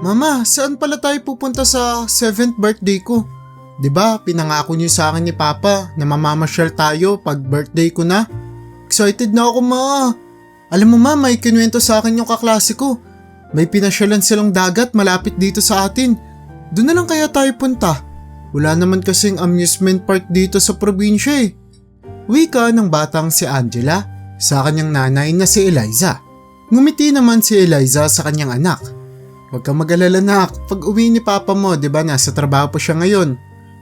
Mama, saan pala tayo pupunta sa 7th birthday ko? 'Di ba, pinangako niyo sa akin ni Papa na mamamasyal tayo pag birthday ko na? Excited na ako, ma. Alam mo, ma, may kinuwento sa akin yung kaklase ko. May pinasyalan silang dagat malapit dito sa atin. Doon na lang kaya tayo punta. Wala naman kasing amusement park dito sa probinsya eh. Wika ng batang si Angela sa kanyang nanay na si Eliza. Ngumiti naman si Eliza sa kanyang anak. Huwag kang mag-alala, nak. Pag uwi ni Papa mo, 'di ba, nasa trabaho pa siya ngayon.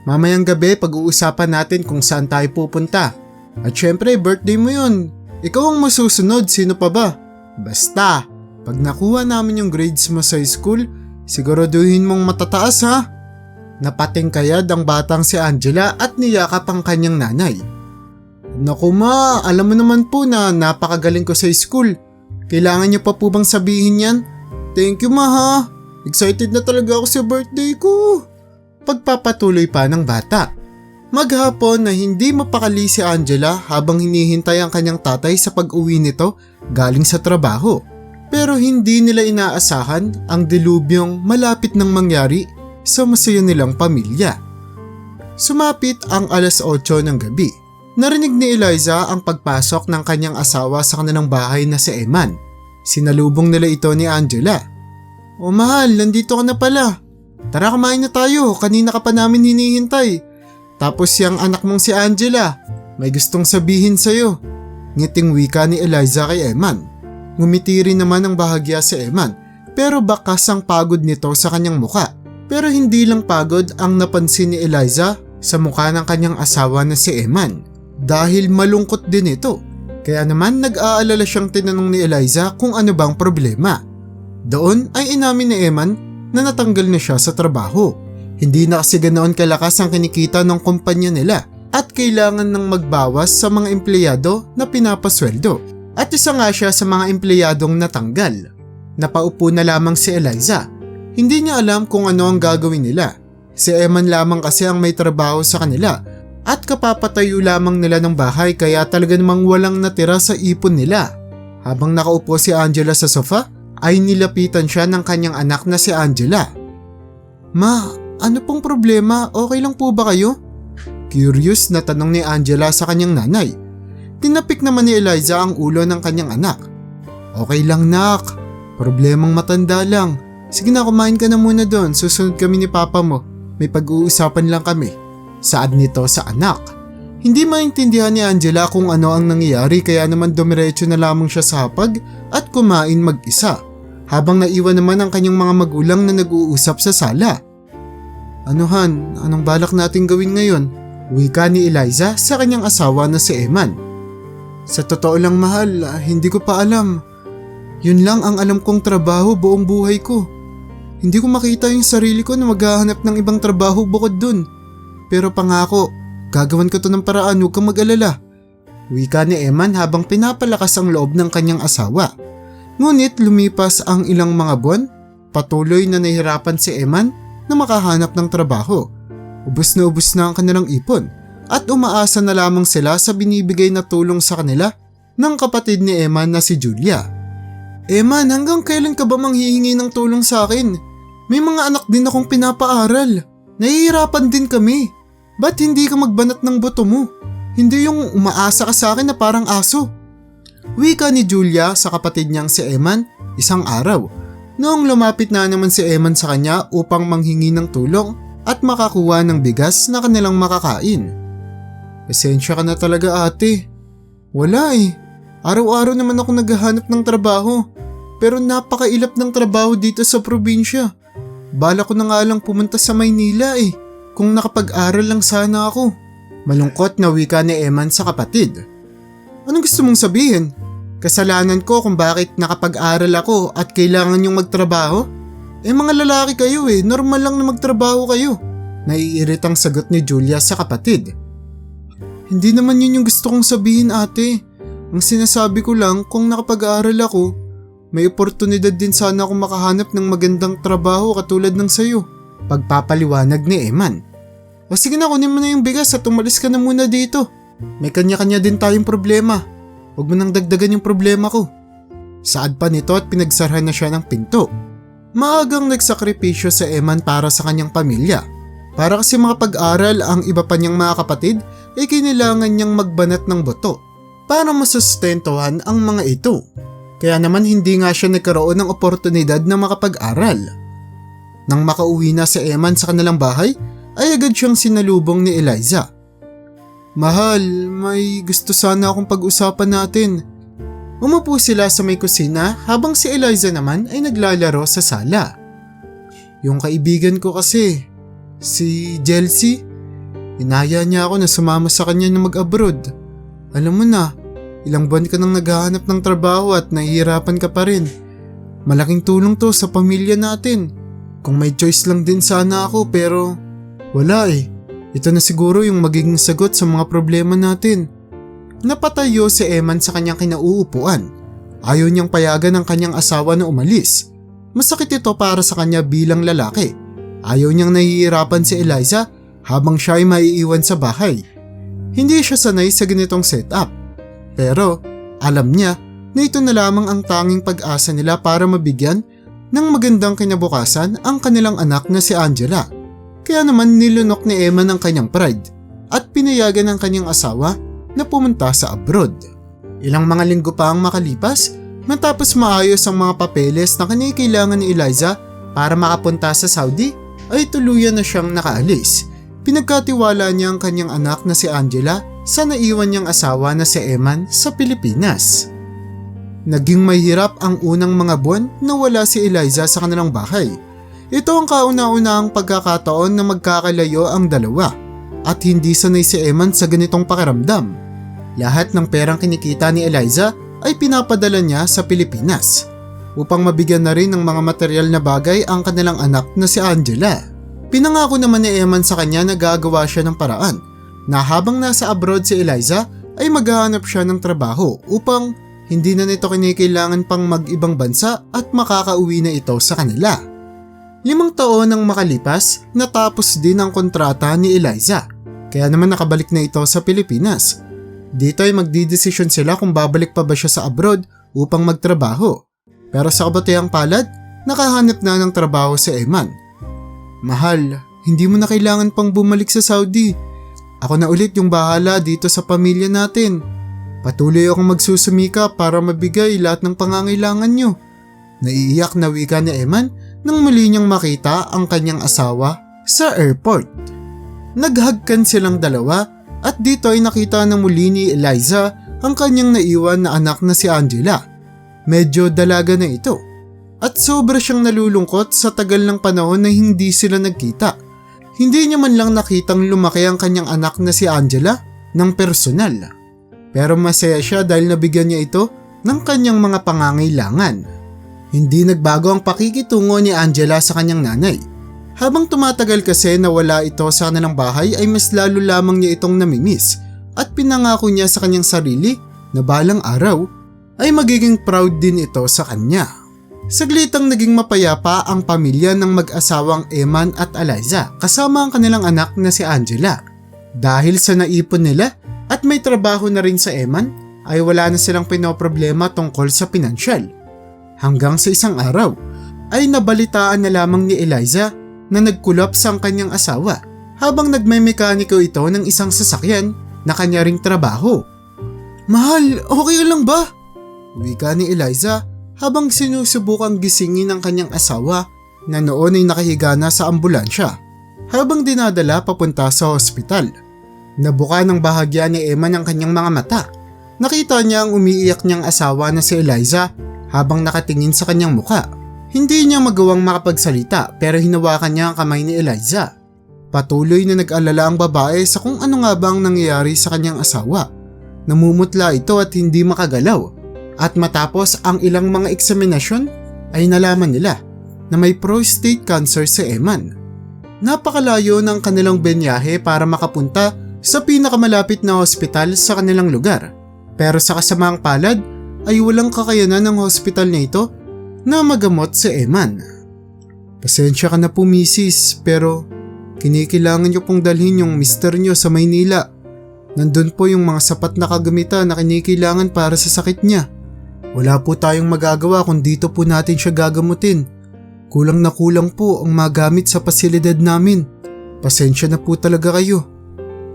Mamayang gabi pag-uusapan natin kung saan tayo pupunta. At syempre, birthday mo yun. Ikaw ang masusunod, sino pa ba? Basta, pag nakuha namin yung grades mo sa school, siguraduhin mong matataas, ha? Napating kayad ang batang si Angela at niyakap ang kanyang nanay. Naku, ma, alam mo naman po na napakagaling ko sa school. Kailangan niyo pa po bang sabihin yan? Thank you, ma, ha? Excited na talaga ako sa birthday ko. Pagpapatuloy pa ng bata. Maghapon na hindi mapakali si Angela habang hinihintay ang kanyang tatay sa pag-uwi nito galing sa trabaho. Pero hindi nila inaasahan ang dilubyong malapit nang mangyari sa masaya nilang pamilya. Sumapit ang 8:00 ng gabi. Narinig ni Eliza ang pagpasok ng kanyang asawa sa kanilang bahay na si Eman. Sinalubong nila ito ni Angela. "O mahal, nandito ka na pala. Tara, kumain na tayo, kanina ka pa namin hinihintay. Tapos yung anak mong si Angela, may gustong sabihin sa'yo." Ngiting wika ni Eliza kay Eman. Ngumiti rin naman ng bahagya si Eman, pero bakas ang pagod nito sa kanyang muka. Pero hindi lang pagod ang napansin ni Eliza sa mukha ng kanyang asawa na si Eman. Dahil malungkot din ito. Kaya naman nag-aalala siyang tinanong ni Eliza kung ano bang problema. Doon ay inamin ni Eman na natanggal na siya sa trabaho. Hindi na kasi ganoon kalakas ang kinikita ng kumpanya nila at kailangan ng magbawas sa mga empleyado na pinapasweldo. At isa nga siya sa mga empleyadong natanggal. Napaupo na lamang si Eliza. Hindi niya alam kung ano ang gagawin nila. Si Eman lamang kasi ang may trabaho sa kanila at kapapatayo lamang nila ng bahay kaya talaga namang walang natira sa ipon nila. Habang nakaupo si Angela sa sofa, ay nilapitan siya ng kanyang anak na si Angela. "Ma, ano pong problema? Okay lang po ba kayo?" Curious na tanong ni Angela sa kanyang nanay. Tinapik naman ni Eliza ang ulo ng kanyang anak. "Okay lang, nak. Problemang matanda lang. Sige na, kumain ka na muna doon. Susunod kami ni Papa mo. May pag-uusapan lang kami." Saad nito sa anak. Hindi maintindihan ni Angela kung ano ang nangyayari kaya naman dumiretso na lamang siya sa hapag at kumain mag-isa. Habang naiwan naman ang kanyang mga magulang na nag-uusap sa sala. "Ano Han, anong balak natin gawin ngayon?" Wika ni Eliza sa kanyang asawa na si Eman. "Sa totoo lang, mahal, hindi ko pa alam. Yun lang ang alam kong trabaho buong buhay ko. Hindi ko makita yung sarili ko na maghahanap ng ibang trabaho bukod dun. Pero pangako, gagawan ko to ng paraan, huwag kang mag-alala." Wika ni Eman habang pinapalakas ang loob ng kanyang asawa. Ngunit lumipas ang ilang mga buwan, patuloy na nahihirapan si Eman na makahanap ng trabaho. Ubus na ang kanilang ipon at umaasa na lamang sila sa binibigay na tulong sa kanila ng kapatid ni Eman na si Julia. "Eman, hanggang kailan ka ba manghihingi ng tulong sa akin? May mga anak din akong pinapaaral. Nahihirapan din kami. Ba't hindi ka magbanat ng buto mo? Hindi yung umaasa ka sa akin na parang aso." Wika ni Julia sa kapatid niyang si Eman isang araw. Noong lumapit na naman si Eman sa kanya upang manghingi ng tulong at makakuha ng bigas na kanilang makakain. "Pasensya ka na talaga, ate. Wala eh. Araw-araw naman ako naghahanap ng trabaho. Pero napakailap ng trabaho dito sa probinsya. Bala ko na nga lang pumunta sa Maynila eh. Kung nakapag-aral lang sana ako." Malungkot na wika ni Eman sa kapatid. "Anong gusto mong sabihin? Kasalanan ko kung bakit nakapag-aral ako at kailangan yung magtrabaho? Mga lalaki kayo eh, normal lang na magtrabaho kayo." Naiiritang sagot ni Julia sa kapatid. "Hindi naman yun yung gusto kong sabihin, ate. Ang sinasabi ko lang, kung nakapag-aral ako, may oportunidad din sana akong makahanap ng magandang trabaho katulad ng sayo." Pagpapaliwanag ni Eman. "O sige na, kunin mo na yung bigas at umalis ka na muna dito. May kanya-kanya din tayong problema. Huwag mo nang dagdagan yung problema ko." Saad pa nito at pinagsarhan na siya ng pinto. Maagang nagsakripisyo si Eman para sa kanyang pamilya. Para kasi makapag-aral ang iba pa niyang mga kapatid ay kailangan niyang magbanat ng buto para masustentuhan ang mga ito. Kaya naman hindi nga siya nagkaroon ng oportunidad na makapag-aral. Nang makauwi na si Eman sa kanilang bahay ay agad siyang sinalubong ni Eliza. "Mahal, may gusto sana akong pag-usapan natin." Umupo sila sa may kusina habang si Eliza naman ay naglalaro sa sala. "Yung kaibigan ko kasi, si Jelsie, inaya niya ako na sumama sa kanya na mag-abroad. Alam mo na, ilang buwan ka nang naghahanap ng trabaho at nahihirapan ka pa rin. Malaking tulong to sa pamilya natin. Kung may choice lang din sana ako pero wala eh. Ito na siguro yung magiging sagot sa mga problema natin." Napatayo si Eman sa kanyang kinauupuan. Ayaw niyang payagan ang kanyang asawa na umalis. Masakit ito para sa kanya bilang lalaki. Ayaw niyang nahihirapan si Eliza habang siya ay maiiwan sa bahay. Hindi siya sanay sa ganitong setup. Pero alam niya na ito na lamang ang tanging pag-asa nila para mabigyan ng magandang kinabukasan ang kanilang anak na si Angela. Kaya naman nilunok ni Eman ang kanyang pride at pinayagan ng kanyang asawa na pumunta sa abroad. Ilang mga linggo pa ang makalipas matapos maayos ang mga papeles na kailangan ni Eliza para makapunta sa Saudi ay tuluyan na siyang nakaalis. Pinagkatiwala niya ang kanyang anak na si Angela sa naiwan niyang asawa na si Eman sa Pilipinas. Naging mahirap ang unang mga buwan na wala si Eliza sa kanilang bahay. Ito ang kauna-unahang pagkakataon na magkakalayo ang dalawa at hindi sanay si Eman sa ganitong pakiramdam. Lahat ng perang kinikita ni Eliza ay pinapadala niya sa Pilipinas upang mabigyan na rin ng mga material na bagay ang kanilang anak na si Angela. Pinangako naman ni Eman sa kanya na gagawa siya ng paraan na habang nasa abroad si Eliza ay maghahanap siya ng trabaho upang hindi na nito kinikailangan pang mag-ibang bansa at makakauwi na ito sa kanila. 5 taon nang makalipas, natapos din ang kontrata ni Eliza. Kaya naman nakabalik na ito sa Pilipinas. Dito ay magdidesisyon sila kung babalik pa ba siya sa abroad upang magtrabaho. Pero sa kabatihang palad, nakahanap na ng trabaho si Eman. "Mahal, hindi mo na kailangan pang bumalik sa Saudi. Ako na ulit yung bahala dito sa pamilya natin. Patuloy akong magsusumika para mabigay lahat ng pangangailangan nyo." Naiiyak na wika ni Eman nang muli niyang makita ang kanyang asawa sa airport. Naghagkan silang dalawa at dito ay nakita na muli ni Eliza ang kanyang naiwan na anak na si Angela. Medyo dalaga na ito at sobra siyang nalulungkot sa tagal ng panahon na hindi sila nagkita. Hindi niya man lang nakitang lumaki ang kanyang anak na si Angela ng personal. Pero masaya siya dahil nabigyan niya ito ng kanyang mga pangangailangan. Hindi nagbago ang pakikitungo ni Angela sa kanyang nanay. Habang tumatagal kasi na wala ito sa kanilang bahay ay mas lalo lamang niya itong namimiss at pinangako niya sa kanyang sarili na balang araw ay magiging proud din ito sa kanya. Saglitang naging mapayapa ang pamilya ng mag-asawang Eman at Eliza kasama ang kanilang anak na si Angela. Dahil sa naipon nila at may trabaho na rin sa Eman ay wala na silang pinoproblema tungkol sa pinansyal. Hanggang sa isang araw ay nabalitaan na lamang ni Eliza na nagkulaps ang kanyang asawa habang nagme-mekaniko ito ng isang sasakyan na kanya ring trabaho. "Mahal, okay lang ba?" wika ni Eliza habang sinusubukang gisingin ang kanyang asawa na noon ay nakahiga na sa ambulansya habang dinadala papunta sa hospital. Nabuka ng bahagya ni Eman ang kanyang mga mata. Nakita niya ang umiiyak niyang asawa na si Eliza habang nakatingin sa kanyang muka. Hindi niya magawang makapagsalita pero hinawakan niya ang kamay ni Eliza. Patuloy na nag-alala ang babae sa kung ano nga ba ang nangyayari sa kanyang asawa. Namumutla ito at hindi makagalaw. At matapos ang ilang mga eksaminasyon ay nalaman nila na may prostate cancer si Eman. Napakalayo ng kanilang benyahe para makapunta sa pinakamalapit na hospital sa kanilang lugar. Pero sa kasamaang palad ay walang kakayanan ng hospital na ito na magamot si Eman. "Pasensya ka na po misis, pero kinikailangan niyo pong dalhin yung mister niyo sa Maynila. Nandun po yung mga sapat na kagamitan na kinikailangan para sa sakit niya. Wala po tayong magagawa kung dito po natin siya gagamutin. Kulang na kulang po ang magamit sa pasilidad namin. Pasensya na po talaga kayo.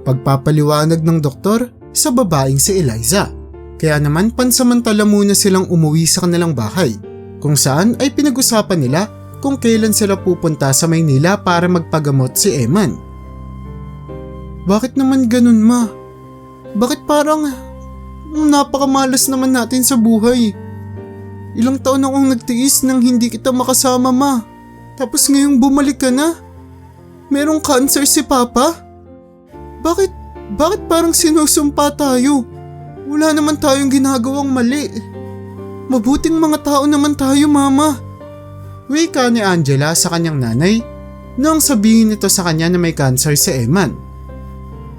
Pagpapaliwanag ng doktor sa babaeng si Eliza. Kaya naman pansamantala muna silang umuwi sa kanilang bahay, kung saan ay pinag-usapan nila kung kailan sila pupunta sa Maynila para magpagamot si Eman. Bakit naman ganun, ma? Bakit parang napakamalas naman natin sa buhay? Ilang taon akong nagtiis nang hindi kita makasama, ma. Tapos ngayong bumalik ka na? Merong cancer si Papa? Bakit parang sinusumpa tayo? Wala naman tayong ginagawang mali. Mabuting mga tao naman tayo, mama. Wika ni Angela sa kanyang nanay nang sabihin nito sa kanya na may cancer si Eman.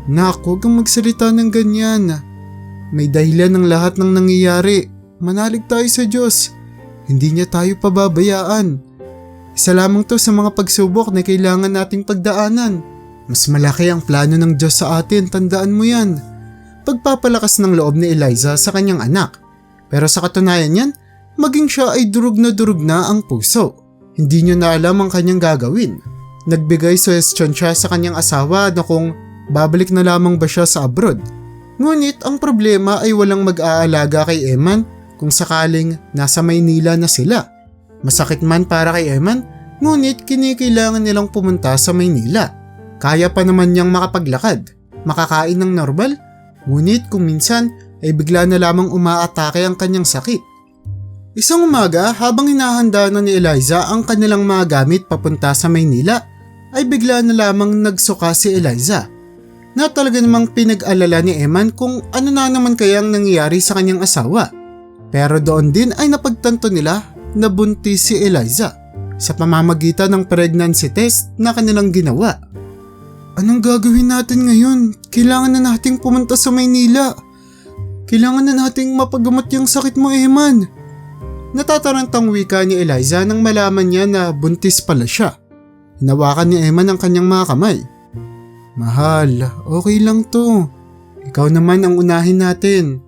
Nak, huwag kang magsalita ng ganyan. May dahilan ng lahat ng nangyayari. Manalig tayo sa Diyos. Hindi niya tayo pababayaan. Isa lamang to sa mga pagsubok na kailangan nating pagdaanan. Mas malaki ang plano ng Diyos sa atin, tandaan mo yan. Pagpapalakas ng loob ni Eliza sa kanyang anak. Pero sa katunayan yan, maging siya ay durug na ang puso. Hindi niya na alam ang kanyang gagawin. Nagbigay suhestyon siya sa kanyang asawa na kung babalik na lamang ba siya sa abroad. Ngunit ang problema ay walang mag-aalaga kay Eman kung sakaling nasa Maynila na sila. Masakit man para kay Eman, ngunit kinikailangan nilang pumunta sa Maynila. Kaya pa naman niyang makapaglakad, makakain ng normal, ngunit kung minsan ay bigla na lamang umaatake ang kanyang sakit. Isang umaga habang hinahanda na ni Eliza ang kanilang mga gamit papunta sa Maynila, ay bigla na lamang nagsuka si Eliza. Na talaga namang pinag-alala ni Eman kung ano na naman kayang nangyayari sa kanyang asawa. Pero doon din ay napagtanto nila na buntis si Eliza sa pamamagitan ng pregnancy test na kanilang ginawa. Anong gagawin natin ngayon? Kailangan na nating pumunta sa Maynila. Kailangan na nating mapagamot yung sakit mo, Eman. Natatarantang wika ni Eliza nang malaman niya na buntis pala siya. Hinawakan ni Eman ang kanyang mga kamay. Mahal, okay lang to. Ikaw naman ang unahin natin.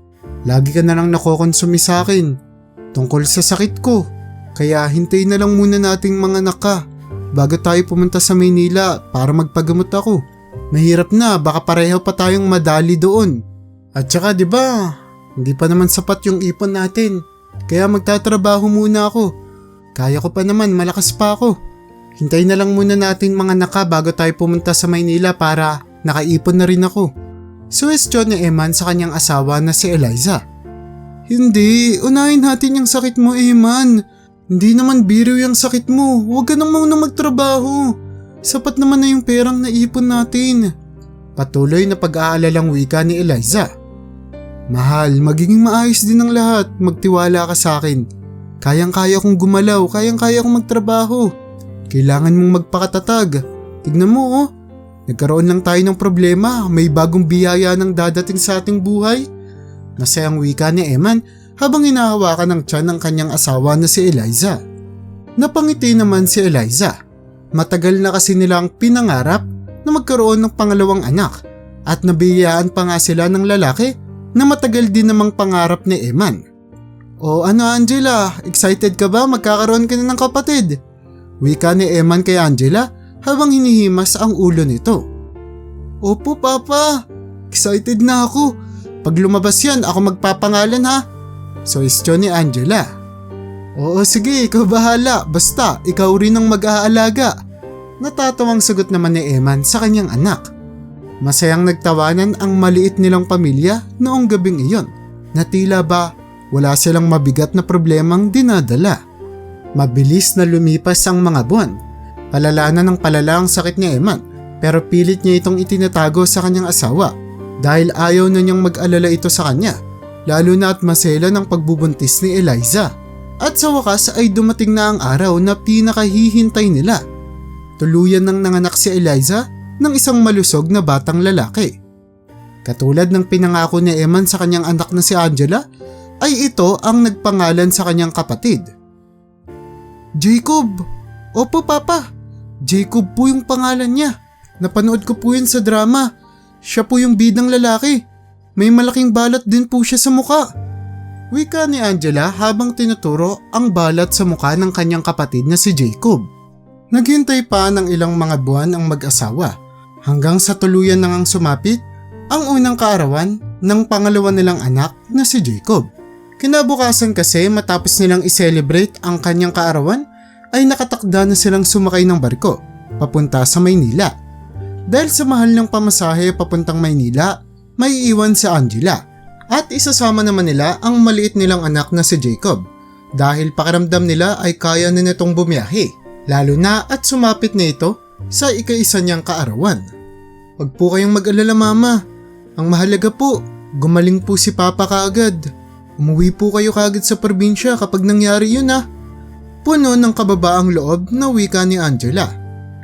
Lagi ka na lang nakokonsumi sa akin tungkol sa sakit ko. Kaya hintayin na lang muna nating mga naka bago tayo pumunta sa Maynila para magpagamot ako. Mahirap na, baka pareho pa tayong madali doon. At saka 'di ba, hindi pa naman sapat yung ipon natin. Kaya magtatrabaho muna ako. Kaya ko pa naman, malakas pa ako. Hintayin na lang muna natin mga naka bago tayo pumunta sa Maynila para nakaipon na rin ako. Suwestyon ni Eman sa kanyang asawa na si Eliza. Hindi, unahin natin yung sakit mo, Eman. Hindi naman biro yung sakit mo. Huwag ka nang muna magtrabaho. Sapat naman na yung perang naipon natin. Patuloy na pag-aalalang wika ni Eliza. Mahal, magiging maayos din ang lahat. Magtiwala ka sa akin. Kayang-kaya kong gumalaw, kayang-kaya kong magtrabaho. Kailangan mong magpakatatag. Tignan mo oh. Nagkaroon lang tayo ng problema, may bagong biyaya nang dadating sa ating buhay. Masayang wika ni Eman habang hinahawakan ng tiyan ng kanyang asawa na si Eliza. Napangiti naman si Eliza. Matagal na kasi nilang pinangarap na magkaroon ng pangalawang anak at nabiyayaan pa nga sila ng lalaki na matagal din namang pangarap ni Eman. O ano Angela, excited ka ba magkakaroon ka na ng kapatid? Wika ni Eman kay Angela habang hinihimas ang ulo nito. Opo Papa, excited na ako. Pag lumabas yan ako magpapangalan ha. Suwestyon ni Angela. Oo sige, ikaw bahala, basta ikaw rin ang mag-aalaga. Natatawang sagot naman ni Eman sa kanyang anak. Masayang nagtawanan ang maliit nilang pamilya noong gabing iyon na tila ba wala silang mabigat na problemang dinadala. Mabilis na lumipas ang mga buwan. Palala na ng palala ang sakit ni Eman pero pilit niya itong itinatago sa kanyang asawa dahil ayaw na niyang mag-alala ito sa kanya, lalo na at masela ng pagbubuntis ni Eliza. At sa wakas ay dumating na ang araw na pinakahihintay nila. Tuluyan nang nanganak si Eliza ng isang malusog na batang lalaki. Katulad ng pinangako ni Eman sa kanyang anak na si Angela, ay ito ang nagpangalan sa kanyang kapatid. Jacob! Opo Papa, Jacob po yung pangalan niya. Napanood ko po yun sa drama. Siya po yung bidang lalaki. May malaking balat din po siya sa muka. Wika ni Angela habang tinuturo ang balat sa mukha ng kanyang kapatid na si Jacob. Naghintay pa ng ilang mga buwan ang mag-asawa hanggang sa tuluyan na ngang sumapit ang unang kaarawan ng pangalawa nilang anak na si Jacob. Kinabukasan kasi matapos nilang i-celebrate ang kanyang kaarawan ay nakatakda na silang sumakay ng barko papunta sa Maynila. Dahil sa mahal ng pamasahe papuntang Maynila, may iwan si Angela at isasama naman nila ang maliit nilang anak na si Jacob dahil pakiramdam nila ay kaya na nitong bumiyahe lalo na at sumapit na ito sa ika-isa niyang kaarawan. Huwag po kayong mag-alala mama, ang mahalaga po, gumaling po si Papa kaagad. Umuwi po kayo kaagad sa probinsya kapag nangyari yun ah. Puno ng kababaang loob na wika ni Angela.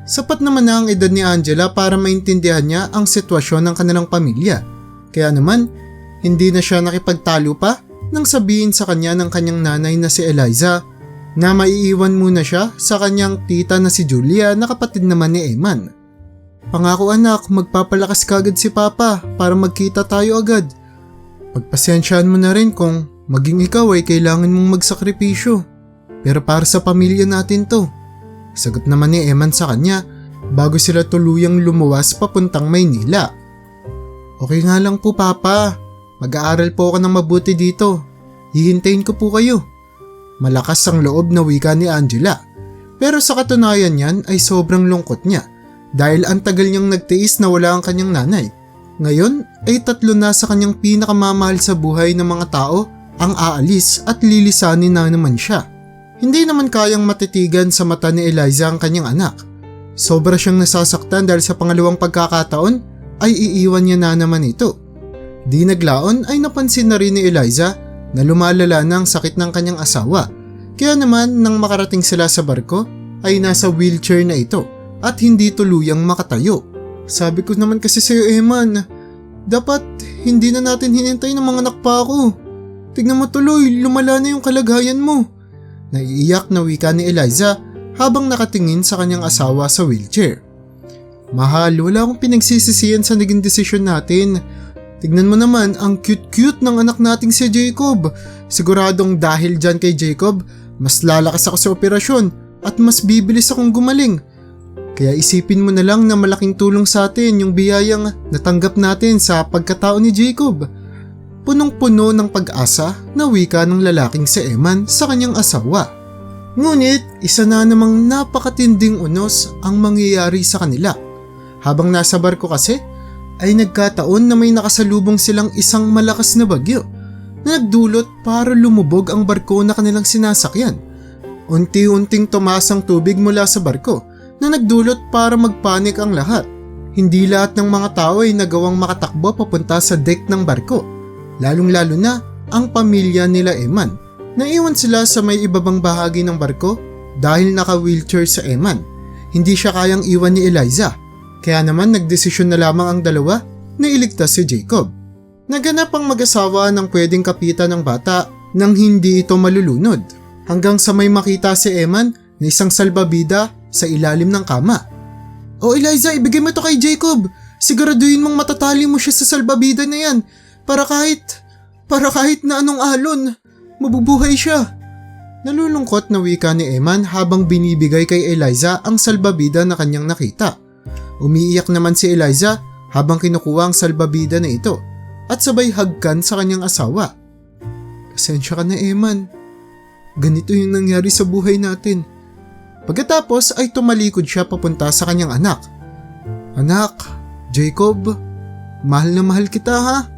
Sapat naman na ang edad ni Angela para maintindihan niya ang sitwasyon ng kanilang pamilya. Kaya naman, hindi na siya nakipagtalo pa nang sabihin sa kanya ng kanyang nanay na si Eliza na maiiwan muna siya sa kanyang tita na si Julia na kapatid naman ni Eman. Pangako anak, magpapalakas kagad si Papa para magkita tayo agad. Pagpasensyaan mo na rin kung maging ikaw ay kailangan mong magsakripisyo. Pero para sa pamilya natin to. Sagot naman ni Eman sa kanya bago sila tuluyang lumuwas papuntang Maynila. Okay nga lang po Papa, mag-aaral po ako ng mabuti dito. Hihintayin ko po kayo. Malakas ang loob na wika ni Angela. Pero sa katunayan niyan ay sobrang lungkot niya. Dahil ang tagal niyang nagtiis na wala ang kanyang nanay. Ngayon ay 3 na sa kanyang pinakamamahal sa buhay ng mga tao ang aalis at lilisanin na naman siya. Hindi naman kayang matitigan sa mata ni Eliza ang kanyang anak. Sobra siyang nasasaktan dahil sa pangalawang pagkakataon ay iiwan niya na naman ito. Di naglaon ay napansin na rin ni Eliza na lumalala na ang sakit ng kanyang asawa. Kaya naman nang makarating sila sa barko ay nasa wheelchair na ito at hindi tuluyang makatayo. Sabi ko naman kasi sa'yo Eman, dapat hindi na natin hinintay ng mga anak pa ako. Tignan mo tuloy, lumala na yung kalagayan mo. Naiiyak na wika ni Eliza habang nakatingin sa kanyang asawa sa wheelchair. Mahal, wala akong pinagsisisihan sa naging desisyon natin. Tignan mo naman ang cute-cute ng anak nating si Jacob. Siguradong dahil dyan kay Jacob, mas lalakas ako sa operasyon at mas bibilis akong gumaling. Kaya isipin mo na lang na malaking tulong sa atin yung biyayang natanggap natin sa pagkatao ni Jacob. Punong-puno ng pag-asa na wika ng lalaking si Eman sa kanyang asawa. Ngunit isa na namang napakatinding unos ang mangyayari sa kanila. Habang nasa barko kasi ay nagkataon na may nakasalubong silang isang malakas na bagyo na nagdulot para lumubog ang barko na kanilang sinasakyan. Unti-unting tumaas ang tubig mula sa barko na nagdulot para magpanik ang lahat. Hindi lahat ng mga tao ay nagawang makatakbo papunta sa deck ng barko, lalong-lalo na ang pamilya nila Eman. Naiwan sila sa may ibabang bahagi ng barko dahil naka-wheelchair sa Eman. Hindi siya kayang iwan ni Eliza, kaya naman nagdesisyon na lamang ang dalawa na iligtas si Jacob. Naganap ang mag-asawa ng pwedeng kapitan ng bata nang hindi ito malulunod, hanggang sa may makita si Eman na isang salbabida sa ilalim ng kama. O Eliza, ibigay mo ito kay Jacob. Siguraduhin mong matatali mo siya sa salbabida na yan para kahit na anong alon, mabubuhay siya. Nalulungkot na wika ni Eman habang binibigay kay Eliza ang salbabida na kanyang nakita. Umiiyak naman si Eliza habang kinukuha ang salbabida na ito at sabay hagkan sa kanyang asawa. Pasensya ka na Eman. Ganito yung nangyari sa buhay natin. Pagkatapos ay tumalikod siya papunta sa kanyang anak. Anak, Jacob, mahal na mahal kita ha.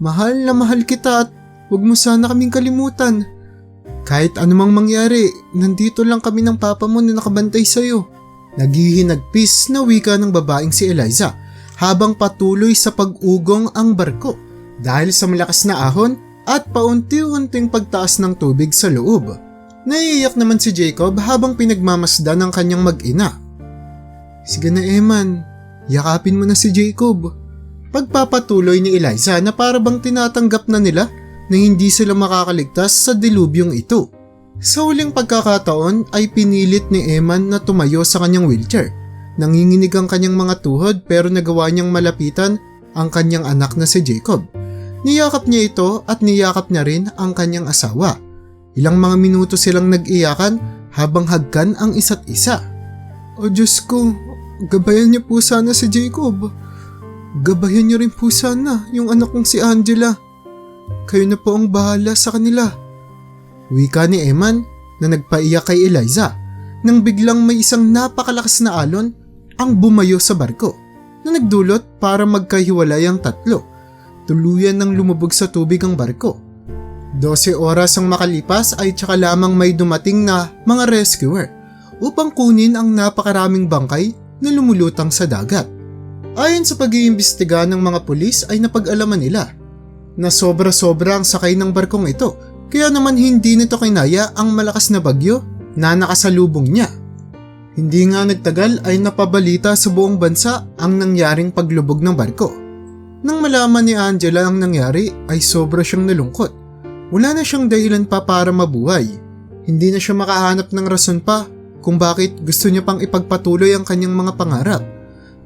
Mahal na mahal kita at huwag mo sana kaming kalimutan. Kahit anumang mangyari, nandito lang kami ng papa mo na nakabantay sa'yo. Naghihinagpis na wika ng babaeng si Eliza habang patuloy sa pag-ugong ang barko dahil sa malakas na ahon at paunti-unting pagtaas ng tubig sa loob. Naiiyak naman si Jacob habang pinagmamasdan ng kanyang mag-ina. Sige na Eman, yakapin mo na si Jacob. Pagpapatuloy ni Eliza na parabang tinatanggap na nila na hindi sila makakaligtas sa dilubyong ito. Sa huling pagkakataon ay pinilit ni Eman na tumayo sa kanyang wheelchair. Nanginginig ang kanyang mga tuhod pero nagawa niyang malapitan ang kanyang anak na si Jacob. Niyakap niya ito at niyakap niya rin ang kanyang asawa. Ilang mga minuto silang nag-iyakan habang hagkan ang isa't isa. O Diyos ko, gabayan niyo po sana si Jacob. Gabayan niyo rin po sana yung anak kong si Angela. Kayo na po ang bahala sa kanila. Wika ni Eman na nagpaiyak kay Eliza nang biglang may isang napakalakas na alon ang bumayo sa barko na nagdulot para magkahiwalay ang tatlo. Tuluyan nang lumubog sa tubig ang barko. 12 oras ang makalipas ay tsaka lamang may dumating na mga rescuer upang kunin ang napakaraming bangkay na lumulutang sa dagat. Ayon sa pag-iimbestiga ng mga pulis ay napag-alaman nila na sobra-sobra ang sakay ng barkong ito, kaya naman hindi nito kinaya ang malakas na bagyo na nakasalubong niya. Hindi nga nagtagal ay napabalita sa buong bansa ang nangyaring paglubog ng barko. Nang malaman ni Angela ang nangyari ay sobra siyang nalungkot. Wala na siyang dahilan pa para mabuhay. Hindi na siya makahanap ng rason pa kung bakit gusto niya pang ipagpatuloy ang kanyang mga pangarap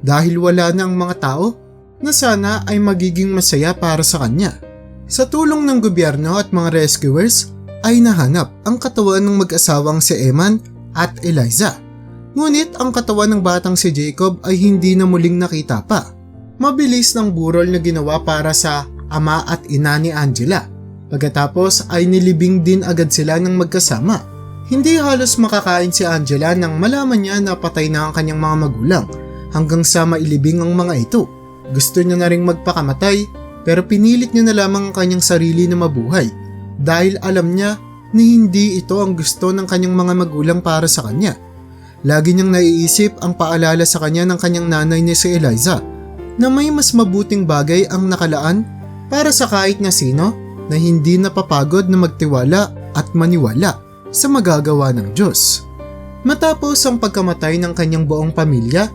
dahil wala na ang mga tao na sana ay magiging masaya para sa kanya. Sa tulong ng gobyerno at mga rescuers ay nahanap ang katawan ng mag-asawang si Eman at Eliza. Ngunit ang katawan ng batang si Jacob ay hindi na muling nakita pa. Mabilis ng burol na ginawa para sa ama at ina ni Angela. Pagkatapos ay nilibing din agad sila ng magkasama. Hindi halos makakain si Angela nang malaman niya na patay na ang kanyang mga magulang hanggang sa mailibing ang mga ito. Gusto niya na ring magpakamatay pero pinilit niya na lamang ang kanyang sarili na mabuhay dahil alam niya na hindi ito ang gusto ng kanyang mga magulang para sa kanya. Lagi niyang naiisip ang paalala sa kanya ng kanyang nanay ni si Eliza na may mas mabuting bagay ang nakalaan para sa kahit na sino na hindi napapagod na magtiwala at maniwala sa magagawa ng Diyos. Matapos ang pagkamatay ng kanyang buong pamilya,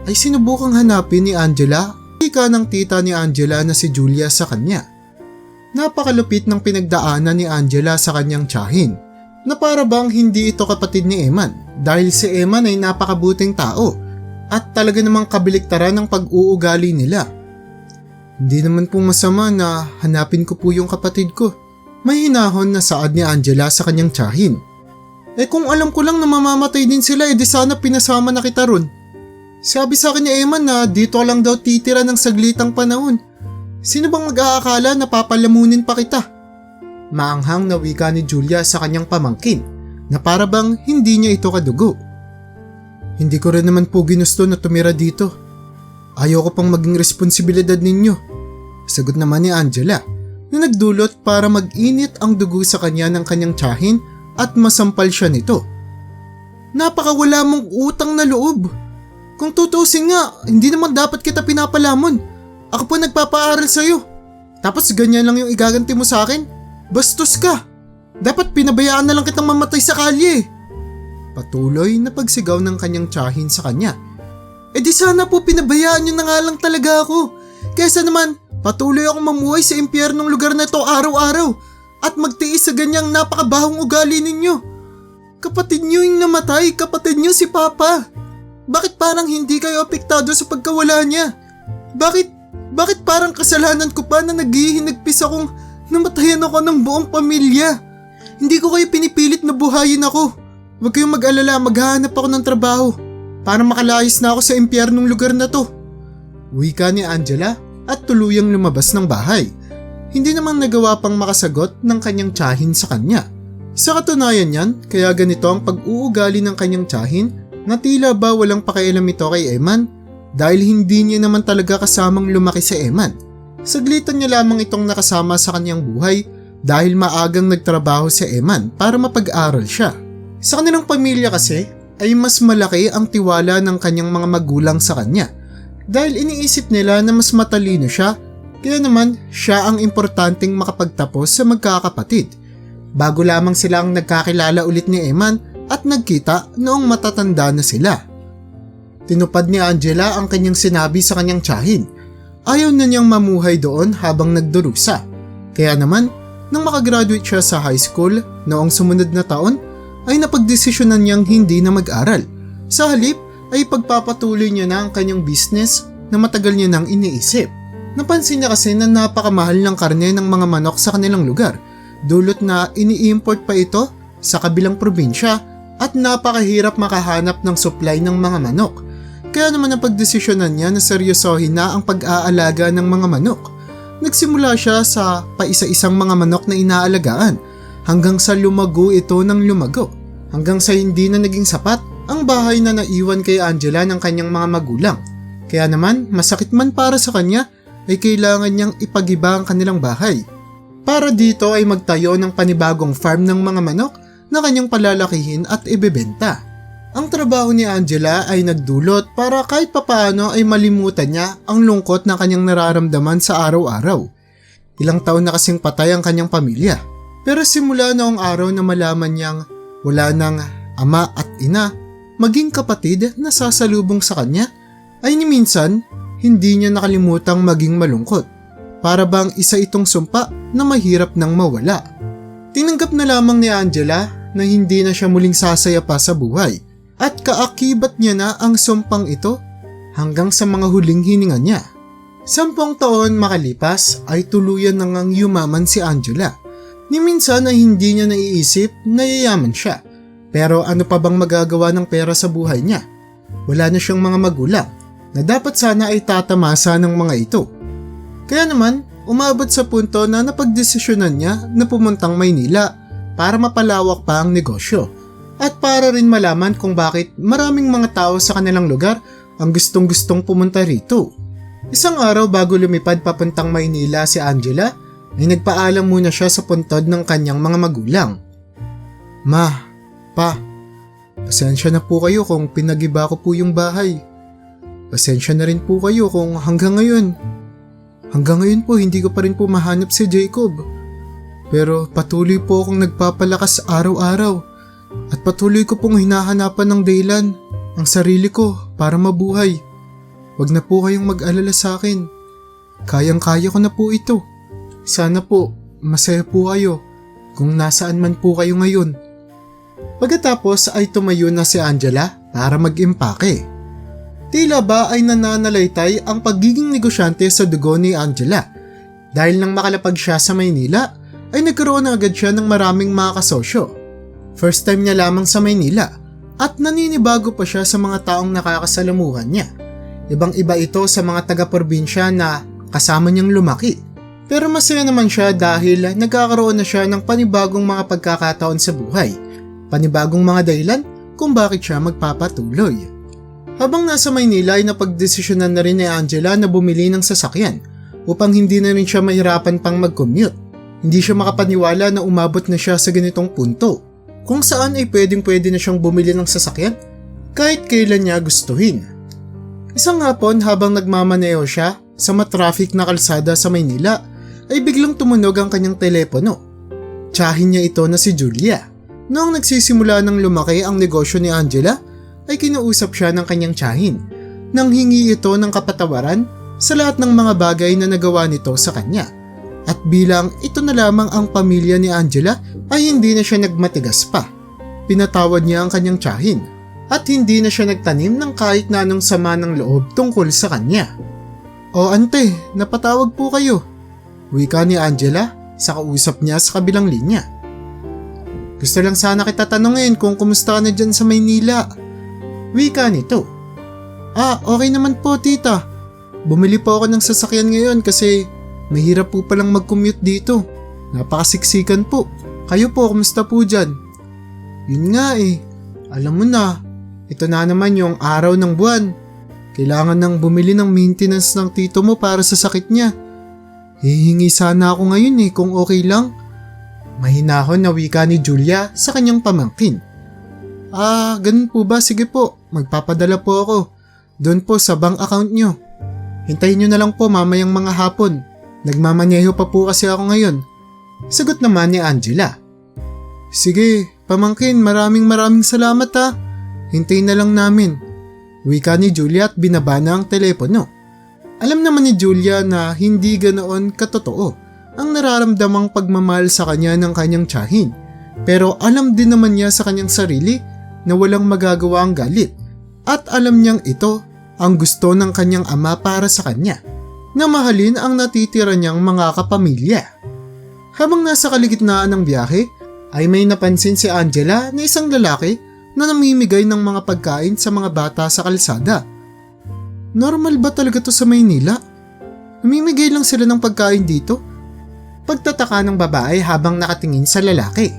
ay sinubukang hanapin ni Angela ika ng tita ni Angela na si Julia sa kanya. Napakalupit ng pinagdaanan ni Angela sa kanyang tiyahin na para bang hindi ito kapatid ni Eman dahil si Eman ay napakabuting tao at talaga namang kabaliktaran ng pag-uugali nila. Hindi naman po masama na hanapin ko po yung kapatid ko. May hinahon na saad ni Angela sa kanyang tiyahin. Kung alam ko lang na mamamatay din sila edi sana pinasama na kita ron. Sabi sa akin ni Eman na dito lang daw titira ng saglitang panahon. Sino bang mag-aakala na papalamunin pa kita? Maanghang na wika ni Julia sa kanyang pamangkin na para bang hindi niya ito kadugo. Hindi ko rin naman po ginusto na tumira dito. Ayoko pang maging responsibilidad ninyo. Sagot naman ni Angela na nagdulot para mag-init ang dugo sa kanya ng kanyang tiyahin at masampal siya nito. Napakawala mong utang na loob. Kung tutusin nga, hindi naman dapat kita pinapalamon. Ako po nagpapaaral sa'yo. Tapos ganyan lang yung igaganti mo sa akin? Bastos ka. Dapat pinabayaan na lang kitang mamatay sa kalye. Patuloy na pagsigaw ng kanyang tiyahin sa kanya. Di sana po pinabayaan nyo na nga lang talaga ako. Kaysa naman, patuloy akong mamuhay sa impyernong lugar na ito araw-araw at magtiis sa ganyang napakabahong ugali ninyo. Kapatid nyo yung namatay, kapatid nyo si Papa. Bakit parang hindi kayo apektado sa pagkawala niya? Bakit parang kasalanan ko pa na naghihinagpis akong namatayan ako ng buong pamilya? Hindi ko kayo pinipilit na buhayin ako. Huwag kayong mag-alala, maghahanap ako ng trabaho para makalayas na ako sa impyernong lugar na to. Wika ni Angela at tuluyang lumabas ng bahay. Hindi naman nagawa pang makasagot ng kanyang tiyahin sa kanya. Sa katunayan niyan, kaya ganito ang pag-uugali ng kanyang tiyahin na tila ba walang pakialam ito kay Eman dahil hindi niya naman talaga kasamang lumaki si Eman. Saglitan niya lamang itong nakasama sa kanyang buhay dahil maagang nagtrabaho si Eman para mapag-aral siya. Sa kanilang pamilya kasi ay mas malaki ang tiwala ng kanyang mga magulang sa kanya dahil iniisip nila na mas matalino siya kaya naman siya ang importanteng makapagtapos sa magkakapatid. Bago lamang sila ang nagkakilala ulit ni Eman at nagkita noong matatanda na sila. Tinupad ni Angela ang kanyang sinabi sa kanyang tiyahin. Ayaw na niyang mamuhay doon habang nagdurusa. Kaya naman, nang makagraduate siya sa high school noong sumunod na taon, ay napagdesisyonan niyang hindi na mag-aral. Sa halip ay pagpapatuloy niya na ang kanyang business na matagal niya nang iniisip. Napansin niya kasi na napakamahal ng karne ng mga manok sa kanilang lugar, dulot na ini-import pa ito sa kabilang probinsya at napakahirap makahanap ng supply ng mga manok. Kaya naman napagdesisyonan niya na seryosohin na ang pag-aalaga ng mga manok. Nagsimula siya sa paisa-isang mga manok na inaalagaan hanggang sa lumago ito ng lumago. Hanggang sa hindi na naging sapat ang bahay na naiwan kay Angela ng kanyang mga magulang. Kaya naman masakit man para sa kanya ay kailangan niyang ipagiba ang kanilang bahay. Para dito ay magtayo ng panibagong farm ng mga manok na kanyang palalakihin at ibebenta. Ang trabaho ni Angela ay nagdulot para kahit papaano ay malimutan niya ang lungkot na kanyang nararamdaman sa araw-araw. Ilang taon na kasing patay ang kanyang pamilya. Pero simula noong araw na malaman niyang wala nang ama at ina, maging kapatid na sasalubong sa kanya, ay ni minsan hindi niya nakalimutang maging malungkot. Para bang isa itong sumpa na mahirap nang mawala. Tinanggap na lamang ni Angela na hindi na siya muling sasaya pa sa buhay at kaakibat niya na ang sumpang ito hanggang sa mga huling hininga niya. 10 taon makalipas ay tuluyan na ngang yumaman si Angela. Ni minsan ay hindi niya naiisip na yayaman siya. Pero ano pa bang magagawa ng pera sa buhay niya? Wala na siyang mga magulang na dapat sana ay tatamasa ng mga ito. Kaya naman, umabot sa punto na napagdesisyonan niya na pumuntang Maynila para mapalawak pa ang negosyo at para rin malaman kung bakit maraming mga tao sa kanilang lugar ang gustong-gustong pumunta rito. Isang araw bago lumipad papuntang Maynila si Angela, ay nagpaalam muna siya sa puntod ng kanyang mga magulang. Ma, pa, pasensya na po kayo kung pinagiba ko po yung bahay. Pasensya na rin po kayo kung hanggang ngayon po hindi ko pa rin po mahanap si Jacob. Pero patuloy po akong nagpapalakas araw-araw at patuloy ko pong hinahanapan ng dahilan ang sarili ko para mabuhay. Wag na po kayong mag-alala sa akin. Kayang-kaya ko na po ito. Sana po masaya po kayo kung nasaan man po kayo ngayon. Pagkatapos ay tumayo na si Angela para mag-impake. Tila ba ay nananalaytay ang pagiging negosyante sa dugo ni Angela. Dahil nang makalapag siya sa Maynila, ay nagkaroon na agad siya ng maraming mga kasosyo. First time niya lamang sa Maynila at naninibago pa siya sa mga taong nakakasalamuhan niya. Ibang-iba ito sa mga taga-probinsya na kasama niyang lumaki. Pero masaya naman siya dahil nagkakaroon na siya ng panibagong mga pagkakataon sa buhay. Panibagong mga dahilan kung bakit siya magpapatuloy. Habang nasa Maynila ay napagdesisyonan na rin ni Angela na bumili ng sasakyan upang hindi na rin siya mahirapan pang mag-commute. Hindi siya makapaniwala na umabot na siya sa ganitong punto kung saan ay pwedeng-pwede na siyang bumili ng sasakyan kahit kailan niya gustuhin. Isang hapon habang nagmamaneho siya sa matraffic na kalsada sa Maynila ay biglang tumunog ang kanyang telepono. Tiyahin niya ito na si Julia. Noong nagsisimula ng lumaki ang negosyo ni Angela, ay kinausap siya ng kanyang tiyahin nang hingi ito ng kapatawaran sa lahat ng mga bagay na nagawa nito sa kanya. At bilang ito na lamang ang pamilya ni Angela ay hindi na siya nagmatigas pa. Pinatawad niya ang kanyang tiyahin at hindi na siya nagtanim ng kahit na anong sama ng loob tungkol sa kanya. O ante, napatawag po kayo. Wika ni Angela sa kausap niya sa kabilang linya. Gusto lang sana kita tanungin kung kumusta ka na dyan sa Maynila. Wika nito. Okay naman po tita. Bumili po ako ng sasakyan ngayon kasi mahirap po palang mag-commute dito. Napakasiksikan po. Kayo po, kumusta po dyan? Yun nga eh. Alam mo na, ito na naman yung araw ng buwan. Kailangan nang bumili ng maintenance ng tito mo para sa sakit niya. Hihingi sana ako ngayon kung okay lang. Mahinahon na wika ni Julia sa kanyang pamangkin. Ganun po ba? Sige po, magpapadala po ako. Doon po sa bank account nyo. Hintayin nyo na lang po mamayang mga hapon. Nagmamaneho pa po kasi ako ngayon. Sagot naman ni Angela. Sige, pamangkin, maraming salamat ha. Hintayin na lang namin. Wika ni Julia at binaba na ang telepono. Alam naman ni Julia na hindi ganoon katotoo ang nararamdamang pagmamahal sa kanya ng kanyang tiyahin. Pero alam din naman niya sa kanyang sarili na walang magagawa ang galit at alam niyang ito ang gusto ng kanyang ama para sa kanya. na mahalin ang natitira niyang mga kapamilya. Habang nasa kaligitnaan ng biyahe, ay may napansin si Angela na isang lalaki na namimigay ng mga pagkain sa mga bata sa kalsada. Normal ba talaga to sa Maynila? Namimigay lang sila ng pagkain dito? Pagtataka ng babae habang nakatingin sa lalaki.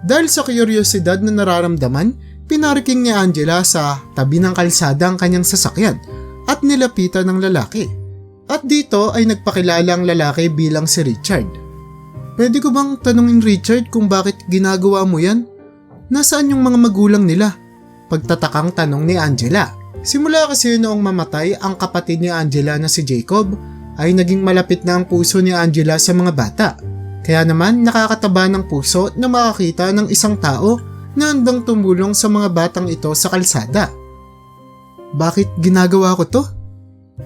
Dahil sa kuryosidad na nararamdaman, pinarking ni Angela sa tabi ng kalsada ang kanyang sasakyan at nilapitan ng lalaki. At dito ay nagpakilala ang lalaki bilang si Richard. Pwede ko bang tanungin Richard kung bakit ginagawa mo yan? Nasaan yung mga magulang nila? Pagtatakang tanong ni Angela. Simula kasi noong mamatay ang kapatid ni Angela na si Jacob, ay naging malapit na ang puso ni Angela sa mga bata. Kaya naman nakakataba ng puso na makakita ng isang tao na handang tumulong sa mga batang ito sa kalsada. Bakit ginagawa ko to?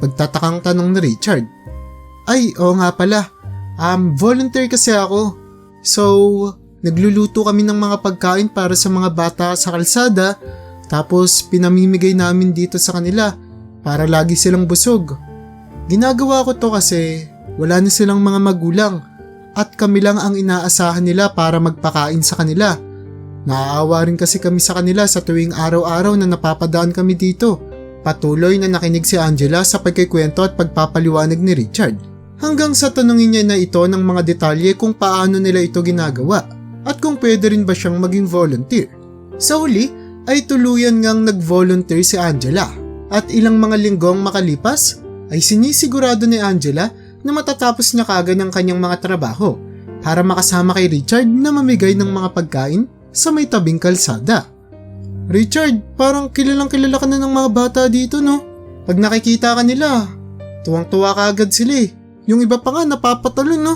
Pagtatakang tanong ni Richard. Ay, oo nga pala. Volunteer kasi ako. So, nagluluto kami ng mga pagkain para sa mga bata sa kalsada, tapos pinamimigay namin dito sa kanila para lagi silang busog. Ginagawa ko to kasi wala na silang mga magulang at kami lang ang inaasahan nila para magpakain sa kanila. Naaawa rin kasi kami sa kanila sa tuwing araw-araw na napapadaan kami dito. Patuloy na nakinig si Angela sa pagkikwento at pagpapaliwanag ni Richard. Hanggang sa tanungin niya na ito ng mga detalye kung paano nila ito ginagawa at kung pwede rin ba siyang maging volunteer. Sa huli ay tuluyan ngang nag-volunteer si Angela at ilang mga linggong makalipas ay sinisigurado ni Angela na matatapos niya kaagad ang kanyang mga trabaho para makasama kay Richard na mamigay ng mga pagkain sa may tabing kalsada. Richard, parang kilalang kilala ka na ng mga bata dito, no? Pag nakikita ka nila, tuwang-tuwa ka agad sila eh. Yung iba pa nga napapatalon, no?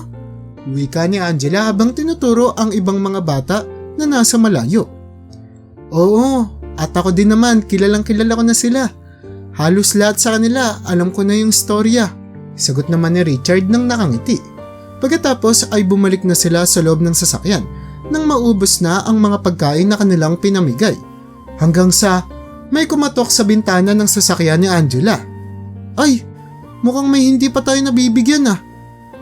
Wika ni Angela habang tinuturo ang ibang mga bata na nasa malayo. Oo, at ako din naman, kilalang kilala ko na sila. Halos lahat sa kanila, alam ko na yung storya. Sagot naman ni Richard nang nakangiti. Pagkatapos ay bumalik na sila sa loob ng sasakyan nang maubos na ang mga pagkain na kanilang pinamigay. Hanggang sa may kumatok sa bintana ng sasakyan ni Angela. Ay, mukhang may hindi pa tayo nabibigyan ah.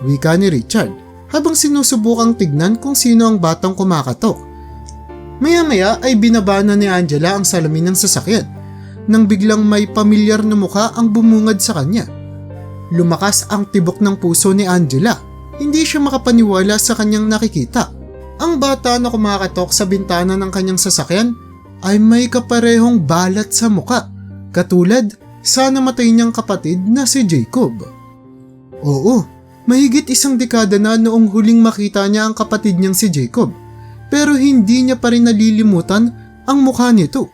Wika ni Richard habang sinusubukang tignan kung sino ang batang kumakatok. Maya-maya ay binaba na ni Angela ang salamin ng sasakyan nang biglang may pamilyar na mukha ang bumungad sa kanya. Lumakas ang tibok ng puso ni Angela. Hindi siya makapaniwala sa kanyang nakikita. Ang bata na kumakatok sa bintana ng kanyang sasakyan ay may kaparehong balat sa muka, katulad sa namatay niyang kapatid na si Jacob. Oo, mahigit isang dekada na noong huling makita niya ang kapatid niyang si Jacob, pero hindi niya pa rin nalilimutan ang mukha nito.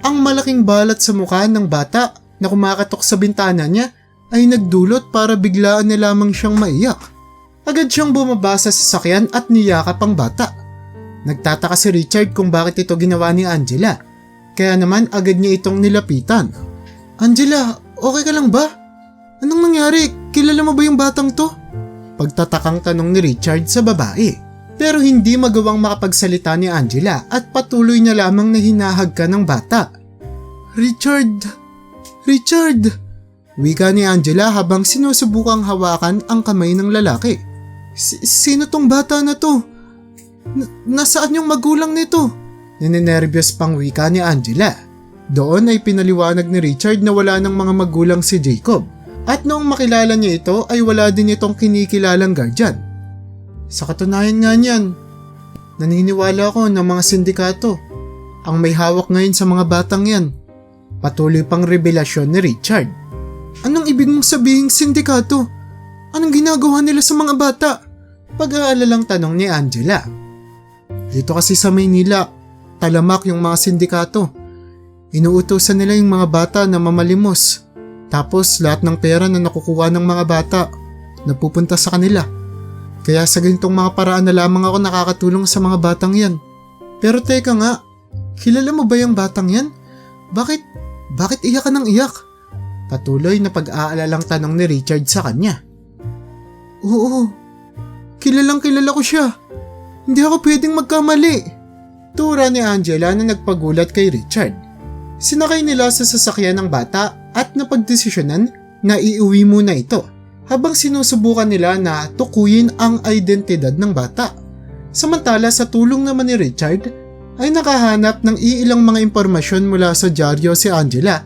Ang malaking balat sa mukha ng bata na kumakatok sa bintana niya ay nagdulot para biglaan na lamang siyang maiyak. Agad siyang bumaba sa sasakyan at niyakap ang bata. Nagtataka si Richard kung bakit ito ginawa ni Angela, kaya naman agad niya itong nilapitan. Angela, okay ka lang ba? Anong nangyari? Kilala mo ba yung batang to? Pagtatakang tanong ni Richard sa babae. Pero hindi magawang makapagsalita ni Angela at patuloy na lamang na hinahagkan ng bata. Richard! Wika ni Angela habang sinusubukang hawakan ang kamay ng lalaki. Sino tong bata na to? Nasaan yung magulang nito? Ninenervyos pang wika ni Angela. Doon ay pinaliwanag ni Richard na wala ng mga magulang si Jacob at noong makilala niya ito ay wala din itong kinikilalang guardian. Sa katunayan nga niyan, naniniwala ako ng mga sindikato ang may hawak ngayon sa mga batang yan. Patuloy pang revelasyon ni Richard. Anong ibig mong sabihing sindikato? Anong ginagawa nila sa mga bata? Pag-aalalang tanong ni Angela. Dito kasi sa Maynila, talamak yung mga sindikato. Inuutosan nila yung mga bata na mamalimos. Tapos lahat ng pera na nakukuha ng mga bata, napupunta sa kanila. Kaya sa ganitong mga paraan na lamang ako nakakatulong sa mga batang yan. Pero teka nga, kilala mo ba yung batang yan? Bakit iyak ka ng iyak? Patuloy na pag-aalalang tanong ni Richard sa kanya. Oo, kilalang kilala ko siya. Hindi ako pwedeng magkamali. Tura ni Angela na nagpagulat kay Richard. Sinakay nila sa sasakyan ng bata at napagdesisyonan na iuwi muna ito habang sinusubukan nila na tukuyin ang identidad ng bata. Samantala sa tulong naman ni Richard ay nakahanap ng iilang mga impormasyon mula sa dyaryo si Angela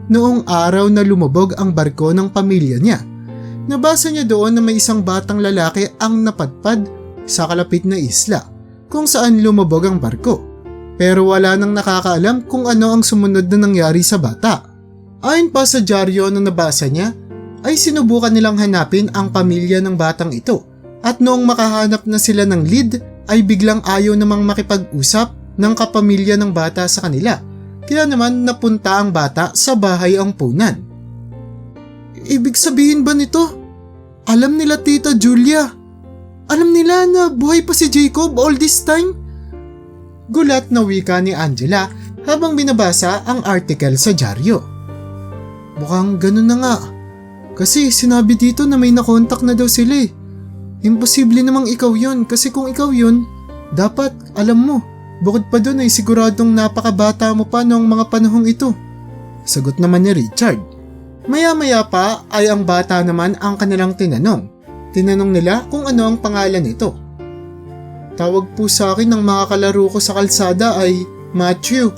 noong araw na lumubog ang barko ng pamilya niya. Nabasa niya doon na may isang batang lalaki ang napadpad sa kalapit na isla kung saan lumubog ang barko. Pero wala nang nakakaalam kung ano ang sumunod na nangyari sa bata. Ayon pa sa dyaryo na nabasa niya, ay sinubukan nilang hanapin ang pamilya ng batang ito at noong makahanap na sila ng lead ay biglang ayaw namang makipag-usap ng kapamilya ng bata sa kanila. Kaya naman napunta ang bata sa bahay ampunan. Ibig sabihin ba nito? Alam nila Tita Julia. Alam nila na buhay pa si Jacob all this time? Gulat na wika ni Angela habang binabasa ang article sa dyaryo. Mukhang ganun na nga. Kasi sinabi dito na may nakontak na daw sila eh. Imposible namang ikaw yun kasi kung ikaw yun, dapat alam mo. Bukod pa dun ay siguradong napakabata mo pa noong mga panahong ito. Sagot naman ni Richard. Maya-maya pa ay ang bata naman ang kanilang tinanong. Tinanong nila kung ano ang pangalan nito. Tawag po sa akin ng mga kalaro ko sa kalsada ay Matthew.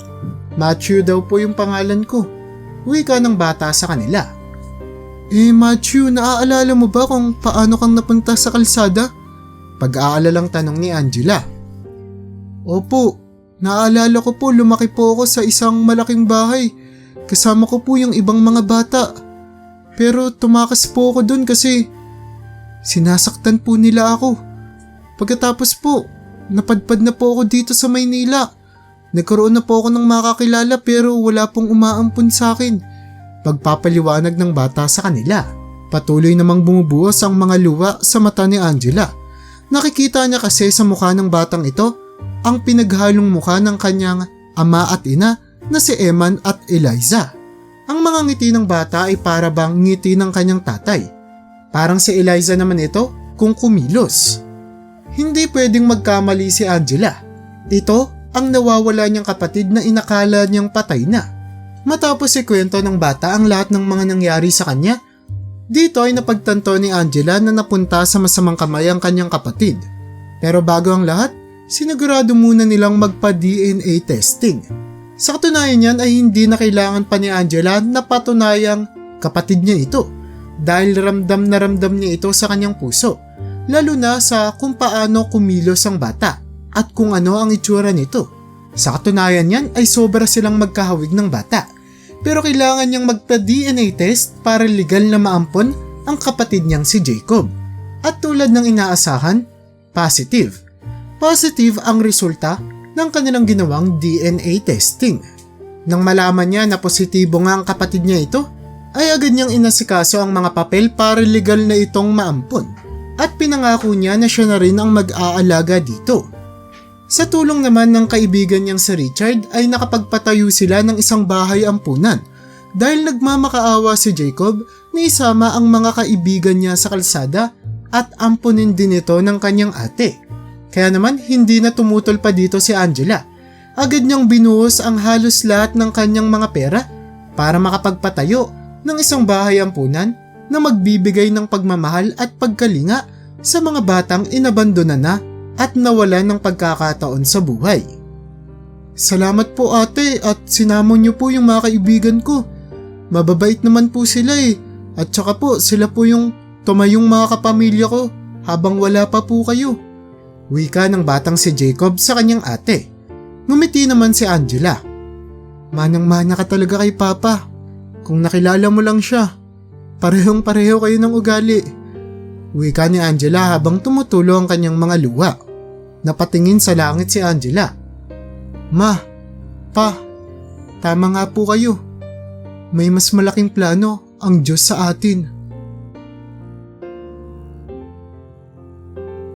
Matthew daw po yung pangalan ko. Wika ng bata sa kanila. Matthew, naaalala mo ba kung paano kang napunta sa kalsada? Pag-aalalang tanong ni Angela. Opo, naalala ko po lumaki po ako sa isang malaking bahay. Kasama ko po yung ibang mga bata. Pero tumakas po ako dun kasi sinasaktan po nila ako. Pagkatapos po, napadpad na po ako dito sa Maynila. Nagkaroon na po ako ng makakilala pero wala pong umaampun sa akin. Pagpapaliwanag ng bata sa kanila. Patuloy namang bumubuhos ang mga luha sa mata ni Angela. Nakikita niya kasi sa mukha ng batang ito ang pinaghalong mukha ng kanyang ama at ina na si Eman at Eliza. Ang mga ngiti ng bata ay para bang ngiti ng kanyang tatay. Parang si Eliza naman ito kung kumilos. Hindi pwedeng magkamali si Angela. Ito ang nawawala niyang kapatid na inakala niyang patay na. Matapos ikwento ng bata ang lahat ng mga nangyari sa kanya, dito ay napagtanto ni Angela na napunta sa masamang kamay ang kanyang kapatid. Pero bago ang lahat, sinigurado muna nilang magpa-DNA testing. Sa katunayan niyan ay hindi na kailangan pa ni Angela na patunayang kapatid niya ito dahil ramdam na ramdam niya ito sa kanyang puso, lalo na sa kung paano kumilos ang bata at kung ano ang itsura nito. Sa katunayan niyan ay sobra silang magkahawig ng bata. Pero kailangan niyang magpa-DNA test para legal na maampon ang kapatid niyang si Jacob. At tulad ng inaasahan, positive. Positive ang resulta ng kanilang ginawang DNA testing. Nang malaman niya na positibo nga ang kapatid niya ito, ay agad niyang inasikaso ang mga papel para legal na itong maampon. At pinangako niya na siya na rin ang mag-aalaga dito. Sa tulong naman ng kaibigan niyang si Richard ay nakapagpatayo sila ng isang bahay ampunan dahil nagmamakaawa si Jacob na isama ang mga kaibigan niya sa kalsada at ampunin din ito ng kanyang ate. Kaya naman hindi na tumutol pa dito si Angela. Agad niyang binuhos ang halos lahat ng kanyang mga pera para makapagpatayo ng isang bahay ampunan na magbibigay ng pagmamahal at pagkalinga sa mga batang inabandona na at nawalan ng pagkakataon sa buhay. Salamat po ate at sinamon niyo po yung mga kaibigan ko. Mababait naman po sila eh. At saka po sila po yung tumayong mga kapamilya ko habang wala pa po kayo. Wika ng batang si Jacob sa kanyang ate. Ngumiti naman si Angela. Manang-mana ka talaga kay Papa. Kung nakilala mo lang siya, parehong-pareho kayo ng ugali. Wika ni Angela habang tumutulo ang kanyang mga luha. Napatingin sa langit si Angela. Ma, Pa, tama nga po kayo. May mas malaking plano ang Diyos sa atin.